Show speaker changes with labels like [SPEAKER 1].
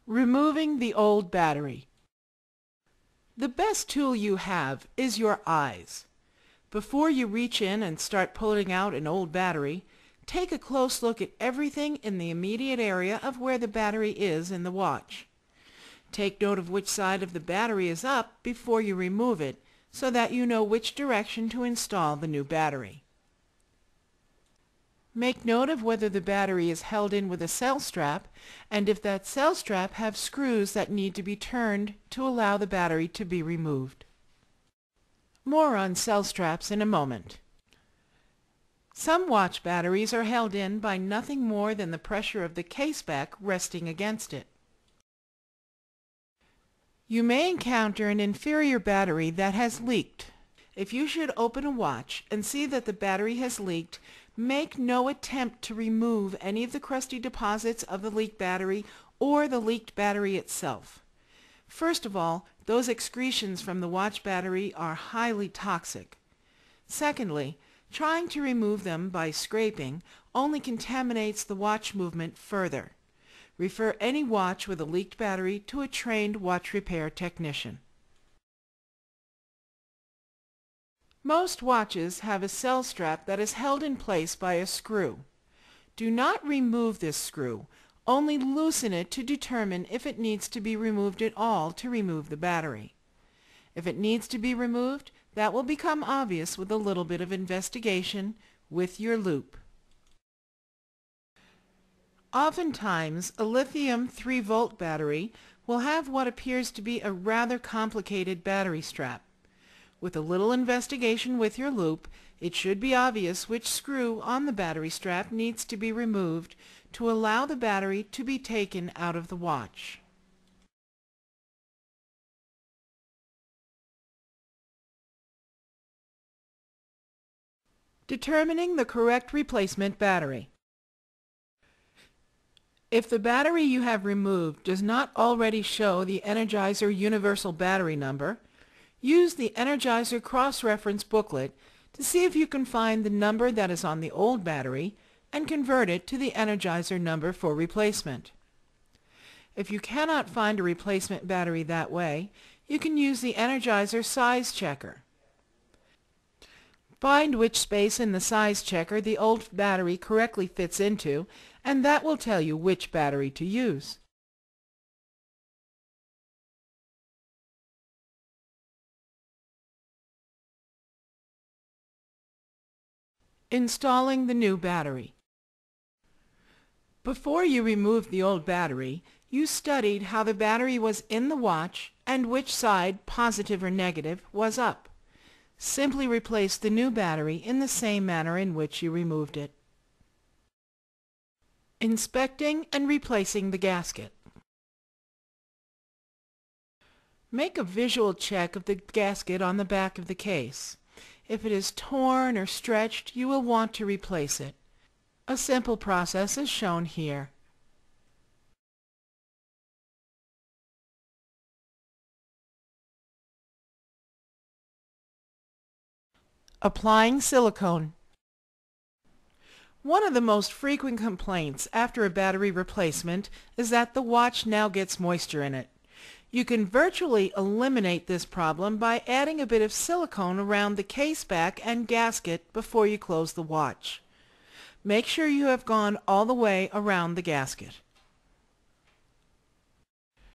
[SPEAKER 1] Removing the old battery. The best tool you have is your eyes. Before you reach in and start pulling out an old battery, take a close look at everything in the immediate area of where the battery is in the watch. Take note of which side of the battery is up before you remove it, so that you know which direction to install the new battery. Make note of whether the battery is held in with a cell strap, and if that cell strap have screws that need to be turned to allow the battery to be removed. More on cell straps in a moment. Some watch batteries are held in by nothing more than the pressure of the case back resting against it. You may encounter an inferior battery that has leaked. If you should open a watch and see that the battery has leaked, make no attempt to remove any of the crusty deposits of the leaked battery or the leaked battery itself. First of all, those excretions from the watch battery are highly toxic. Secondly, trying to remove them by scraping only contaminates the watch movement further. Refer any watch with a leaked battery to a trained watch repair technician. Most watches have a cell strap that is held in place by a screw. Do not remove this screw, only loosen it to determine if it needs to be removed at all to remove the battery. If it needs to be removed, that will become obvious with a little bit of investigation with your loupe. Oftentimes, a lithium 3-volt battery will have what appears to be a rather complicated battery strap. With a little investigation with your loupe, it should be obvious which screw on the battery strap needs to be removed to allow the battery to be taken out of the watch. Determining the correct replacement battery. If the battery you have removed does not already show the Energizer Universal Battery number, use the Energizer cross-reference booklet to see if you can find the number that is on the old battery and convert it to the Energizer number for replacement. If you cannot find a replacement battery that way, you can use the Energizer size checker. Find which space in the size checker the old battery correctly fits into, and that will tell you which battery to use. Installing the new battery. Before you removed the old battery, you studied how the battery was in the watch and which side, positive or negative, was up. Simply replace the new battery in the same manner in which you removed it. Inspecting and replacing the gasket. Make a visual check of the gasket on the back of the case. If it is torn or stretched, you will want to replace it. A simple process is shown here. Applying silicone. One of the most frequent complaints after a battery replacement is that the watch now gets moisture in it. You can virtually eliminate this problem by adding a bit of silicone around the case back and gasket before you close the watch. Make sure you have gone all the way around the gasket.